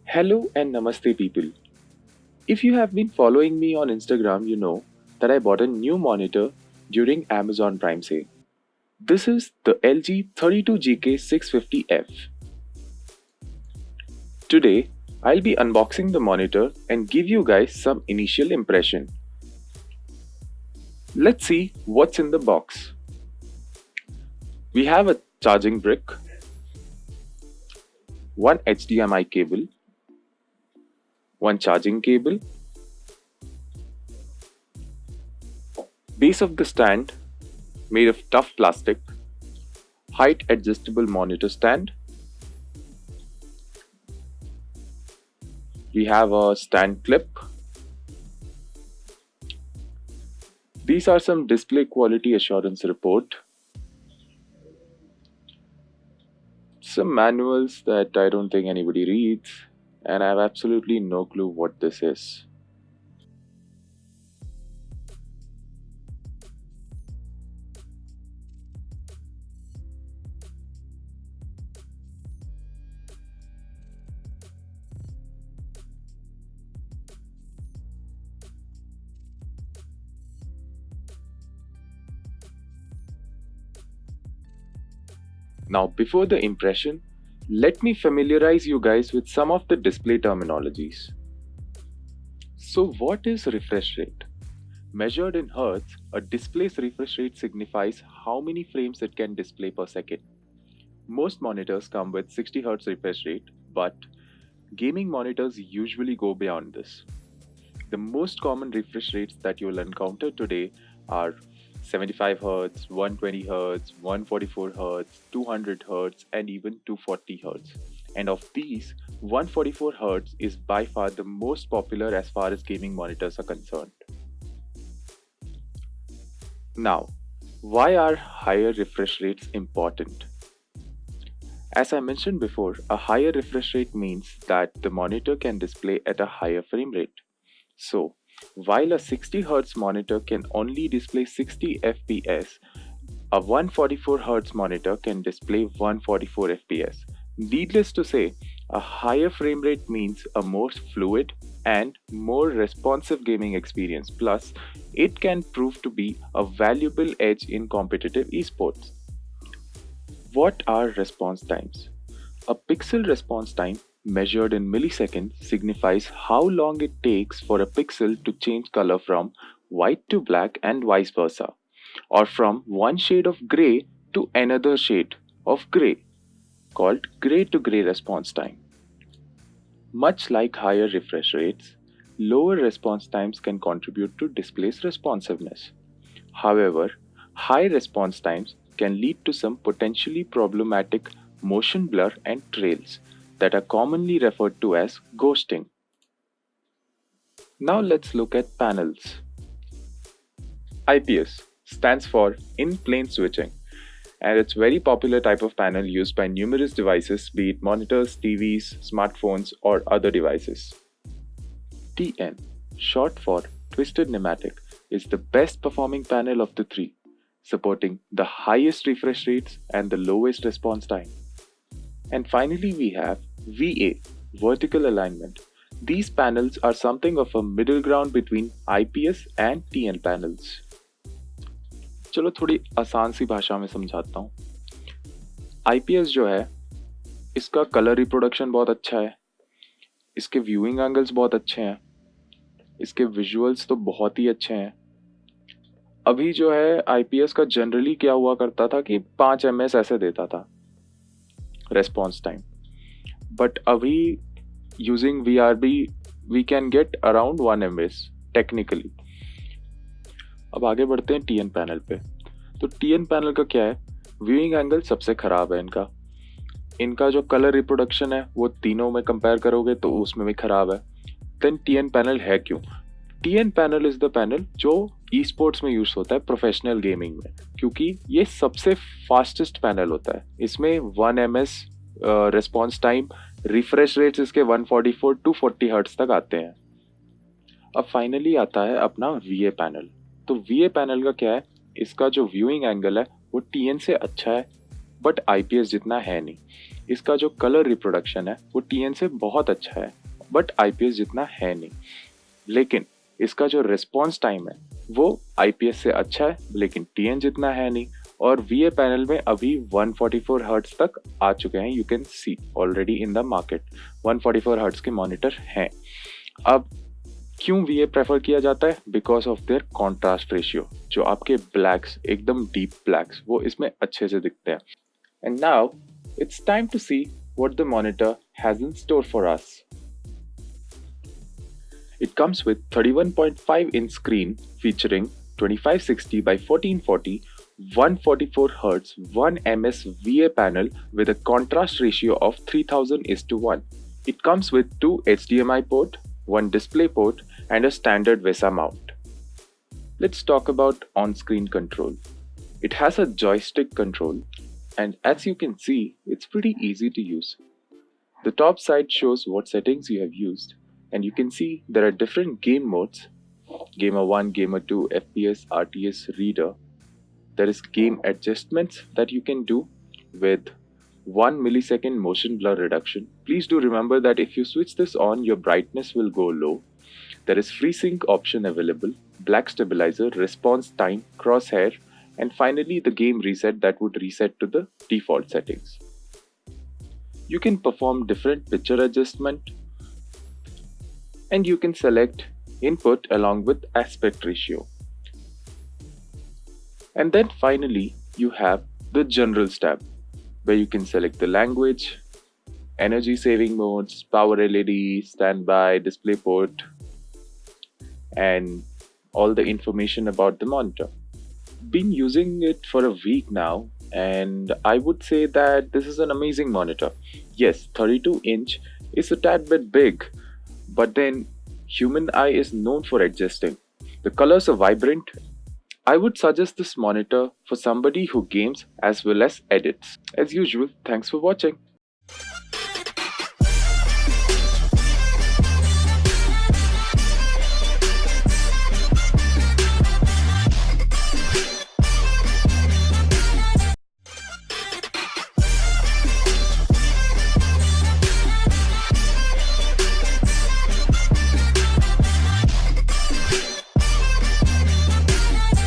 Hello and namaste, people. If you have been following me on Instagram, you know that I bought a new monitor during Amazon Prime sale. This is the LG 32GK650F. Today, I'll be unboxing the monitor and give you guys some initial impression. Let's see what's in the box. We have a charging brick, one HDMI cable, one charging cable, base of the stand made of tough plastic, height adjustable monitor stand. We have a stand clip. These are some display quality assurance report. Some manuals that I don't think anybody reads, and I have absolutely no clue what this is. Now, before the impression, let me familiarize you guys with some of the display terminologies. So, what is refresh rate? Measured in hertz, a display's refresh rate signifies how many frames it can display per second. Most monitors come with 60 Hz refresh rate, but gaming monitors usually go beyond this. The most common refresh rates that you'll encounter today are 75 Hz, 120 Hz, 144 Hz, 200 Hz, and even 240 Hz. And of these, 144 Hz is by far the most popular as far as gaming monitors are concerned. Now, why are higher refresh rates important? As I mentioned before, a higher refresh rate means that the monitor can display at a higher frame rate. So, while a 60 Hz monitor can only display 60 FPS, a 144 Hz monitor can display 144 FPS. Needless to say, a higher frame rate means a more fluid and more responsive gaming experience. Plus, it can prove to be a valuable edge in competitive esports. What are response times? A pixel response time measured in milliseconds signifies how long it takes for a pixel to change color from white to black and vice versa, or from one shade of gray to another shade of gray, called gray to gray response time. Much like higher refresh rates, lower response times can contribute to display's responsiveness. However, high response times can lead to some potentially problematic motion blur and trails that are commonly referred to as ghosting. Now let's look at panels. IPS stands for in-plane switching, and it's a very popular type of panel used by numerous devices, be it monitors, TVs, smartphones, or other devices. TN, short for Twisted Pneumatic, is the best performing panel of the three, supporting the highest refresh rates and the lowest response time. And finally, we have VA, vertical alignment. These panels are something of a middle ground between IPS and TN panels. चलो थोड़ी आसान सी भाषा में समझाता हूँ. IPS जो है, इसका कलर रिप्रोडक्शन बहुत अच्छा है, इसके व्यूइंग एंगल्स बहुत अच्छे हैं, इसके विजुअल्स तो बहुत ही अच्छे हैं. अभी जो है IPS का जनरली क्या हुआ करता था कि 5 ms ऐसे देता था response time, but अभी using VRB we can get around 1 ms technically. अब आगे बढ़ते हैं TN पैनल पे. तो TN पैनल का क्या है, व्यूइंग एंगल सबसे खराब है इनका जो कलर रिप्रोडक्शन है वो तीनों में कंपेयर करोगे तो उसमें भी खराब है. देन TN पैनल है क्यों? TN panel is the panel जो ई स्पोर्ट्स में यूज होता है, प्रोफेशनल गेमिंग में, क्योंकि ये सबसे फास्टेस्ट पैनल होता है. इसमें 1 ms response time, refresh rates इसके 144 टू 40 हर्ट्ज तक आते हैं. अब फाइनली आता है अपना VA पैनल. तो VA पैनल का क्या है, इसका जो व्यूइंग एंगल है वो TN से अच्छा है बट IPS जितना है नहीं. इसका जो कलर रिप्रोडक्शन है वो TN से बहुत अच्छा है, बट IPS जितना है नहीं। लेकिन इसका जो रिस्पॉन्स टाइम है वो IPS से अच्छा है, लेकिन TN जितना है नहीं। और VA पैनल में अभी 144 हर्ट्ज तक आ चुके हैं, you can see already in the market 144 hertz के मॉनिटर हैं। अब क्यों VA प्रेफर किया जाता है? Because of their contrast ratio. जो आपके ब्लैक्स, एकदम डीप ब्लैक्स, वो इसमें अच्छे से दिखते हैं। And now it's time to see what the monitor has in store for us. It comes with 31.5-inch screen featuring 2560 by 1440, 144 Hz, 1 ms VA panel with a contrast ratio of 3000:1. It comes with 2 HDMI port, 1 display port, and a standard VESA mount. Let's talk about on-screen control. It has a joystick control, and as you can see, it's pretty easy to use. The top side shows what settings you have used. And you can see there are different game modes: Gamer 1, Gamer 2, FPS, RTS, Reader. There is game adjustments that you can do with 1 millisecond motion blur reduction. Please do remember that if you switch this on, your brightness will go low. There is FreeSync option available, black stabilizer, response time, crosshair, and finally the game reset that would reset to the default settings. You can perform different picture adjustment, and you can select input along with aspect ratio. And then finally you have the Generals tab, where you can select the language, energy saving modes, power LED, standby, display port, and all the information about the monitor. Been using it for a week now, and I would say that this is an amazing monitor. Yes, 32-inch is a tad bit big, but then human eye is known for adjusting. The colors are vibrant. I would suggest this monitor for somebody who games as well as edits. As usual, thanks for watching.